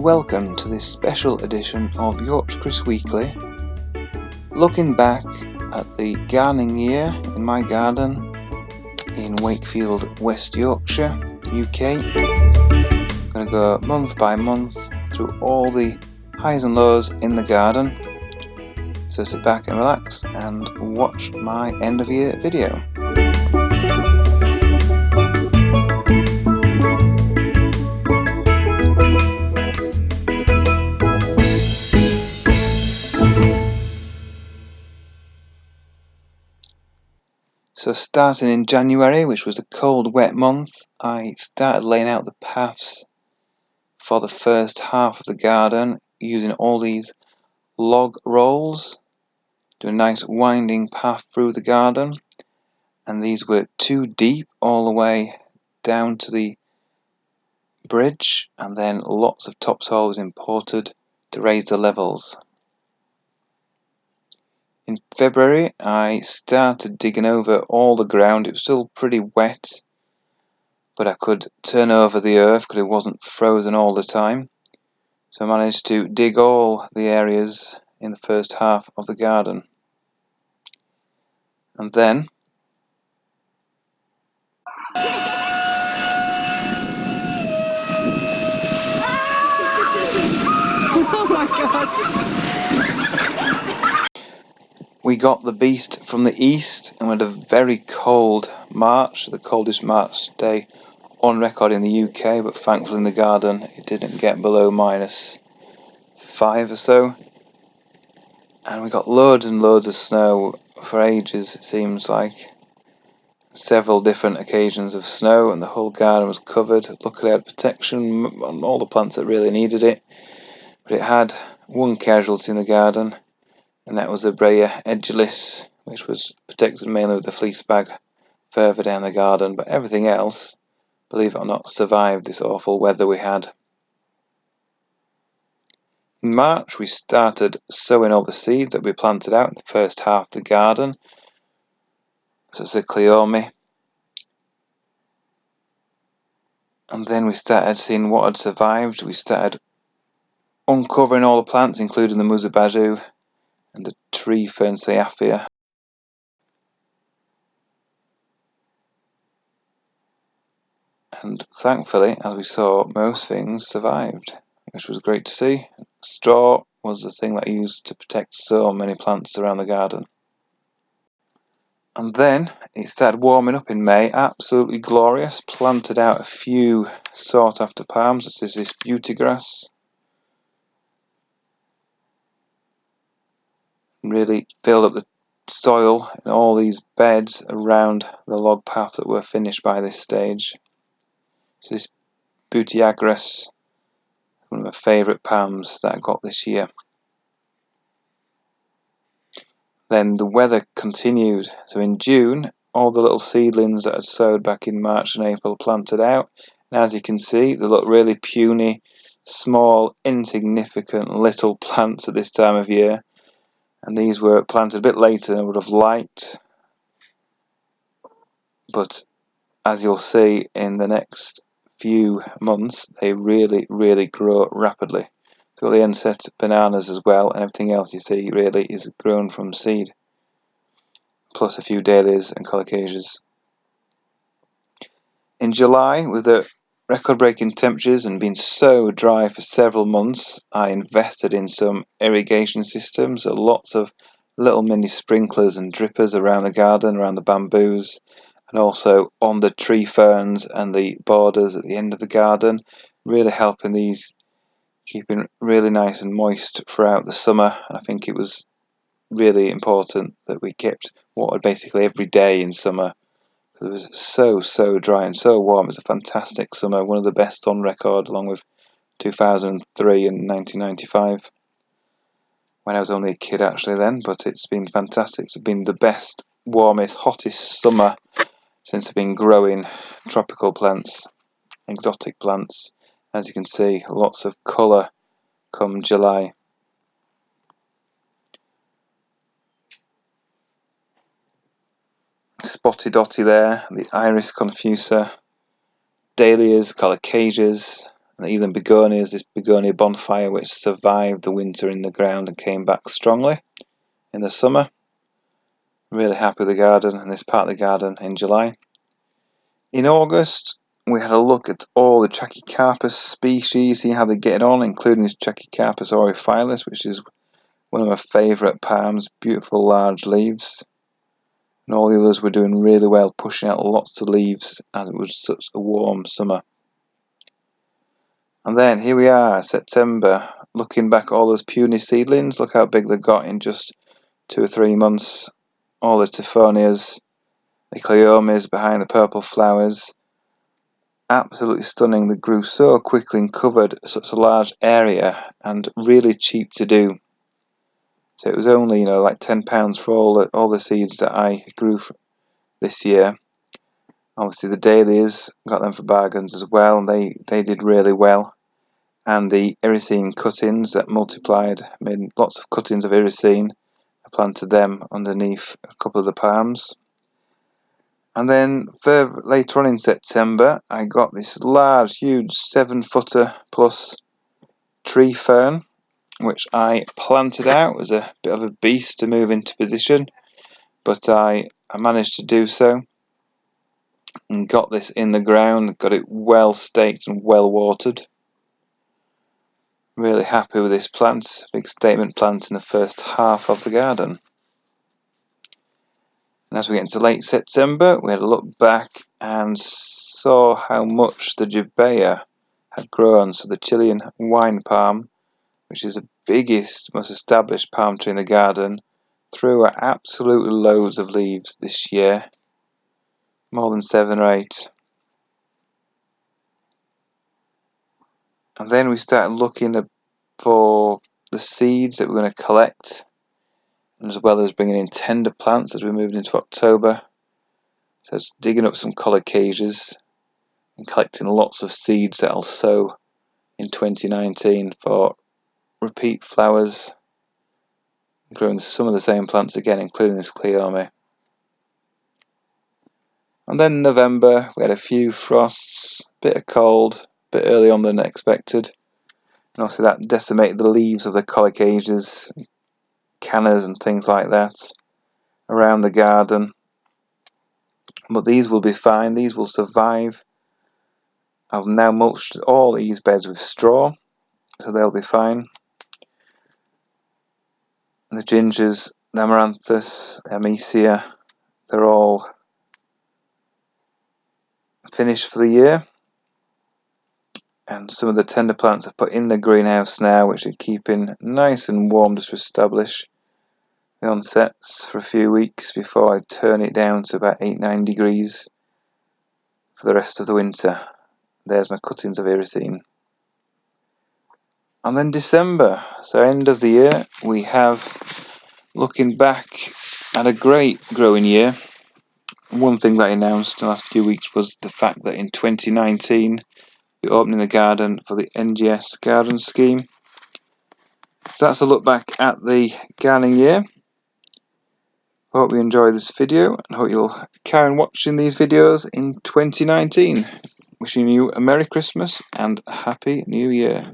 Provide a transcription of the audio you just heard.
welcome to this special edition of Yorkshire Kris Weekly, looking back at the gardening year in my garden in Wakefield, West Yorkshire, UK. I'm going to go month by month through all the highs and lows in the garden, so sit back and relax and watch my end of year video. So starting in January, which was a cold, wet month, I started laying out the paths for the first half of the garden using all these log rolls, doing a nice winding path through the garden, and these were 2 deep all the way down to the bridge, and then lots of topsoil was imported to raise the levels. In February, I started digging over all the ground. It was still pretty wet, but I could turn over the earth because it wasn't frozen all the time. So I managed to dig all the areas in the first half of the garden. And then oh my God! We got the beast from the east and we had a very cold March, the coldest March day on record in the UK, but thankfully in the garden it didn't get below -5 or so. And we got loads and loads of snow for ages, it seems like. Several different occasions of snow, and the whole garden was covered. Luckily I had protection on all the plants that really needed it, but it had one casualty in the garden, and that was a Brea edulis, which was protected mainly with the fleece bag further down the garden, but everything else, believe it or not, survived this awful weather we had. In March we started sowing all the seeds that we planted out in the first half of the garden. So it's a cleome. And then we started seeing what had survived. We started uncovering all the plants, including the musabaju and the tree fern Cyathea. And thankfully, as we saw, most things survived, which was great to see. Straw was the thing that I used to protect so many plants around the garden. And then it started warming up in May, absolutely glorious. Planted out a few sought after palms, such as this beauty grass. Really filled up the soil in all these beds around the log path that were finished by this stage. So this Butiagras, one of my favourite palms that I got this year. Then the weather continued. So in June, all the little seedlings that I'd sowed back in March and April planted out. And as you can see, they look really puny, small, insignificant little plants at this time of year. And these were planted a bit later than I would have liked. But as you'll see in the next few months, they really grow rapidly. So the inset bananas as well, and everything else you see really is grown from seed, plus a few dahlias and colocasias. In July, with the record-breaking temperatures and being so dry for several months, I invested in some irrigation systems, so lots of little mini sprinklers and drippers around the garden, around the bamboos, and also on the tree ferns and the borders at the end of the garden, really helping these keeping really nice and moist throughout the summer. And I think it was really important that we kept water basically every day in summer, because it was so dry and so warm. It was a fantastic summer, one of the best on record, along with 2003 and 1995, when I was only a kid actually then. But it's been fantastic. It's been the best, warmest, hottest summer since I've been growing tropical plants, exotic plants. As you can see, lots of colour come July. Spotty dotty there, the iris confusa, dahlias, colocasias, And the Eland begonias, this begonia bonfire which survived the winter in the ground and came back strongly in the summer. Really happy with the garden and this part of the garden in July. In August, we had a look at all the Trachycarpus species, see how they're getting on, including this Trachycarpus aureophyllus, which is one of my favourite palms, beautiful large leaves. And all the others were doing really well, pushing out lots of leaves as it was such a warm summer. And then here we are, September, looking back at all those puny seedlings. Look how big they got in just 2 or 3 months. All the Tiphonias, the Cleomes behind the purple flowers. Absolutely stunning. They grew so quickly and covered such a large area and really cheap to do. So it was only, like £10 for all the seeds that I grew this year. Obviously the dahlias, got them for bargains as well, and they did really well. And the Irisine cuttings that multiplied, made lots of cuttings of Irisine. I planted them underneath a couple of the palms. And then later on in September, I got this large, huge 7-footer plus tree fern, which I planted out. It was a bit of a beast to move into position, but I managed to do so and got this in the ground, got it well staked and well watered. Really happy with this plant, big statement plant in the first half of the garden. And as we get into late September, we had a look back and saw how much the Jubea had grown. So the Chilean wine palm, which is the biggest, most established palm tree in the garden, threw absolutely loads of leaves this year, more than 7 or 8. And then we started looking for the seeds that we're going to collect, as well as bringing in tender plants as we moved into October. So it's digging up some colocasias and collecting lots of seeds that I'll sow in 2019 for repeat flowers, growing some of the same plants again, including this Cleome. And then in November we had a few frosts, bit of cold, a bit early on than expected, and also that decimated the leaves of the colocasias, cannas and things like that around the garden. But these will be fine, these will survive. I've now mulched all these beds with straw, so they'll be fine. And the gingers, the amaranthus, amecia, they're all finished for the year. And some of the tender plants I've put in the greenhouse now, which are keeping nice and warm just to establish the onsets for a few weeks before I turn it down to about 8-9 degrees for the rest of the winter. There's my cuttings of Irisine. And then December, so end of the year, we have, looking back at a great growing year. One thing that I announced in the last few weeks was the fact that in 2019 we're opening the garden for the NGS garden scheme. So that's a look back at the gardening year. I hope you enjoy this video and hope you'll carry on watching these videos in 2019. Wishing you a Merry Christmas and a Happy New Year.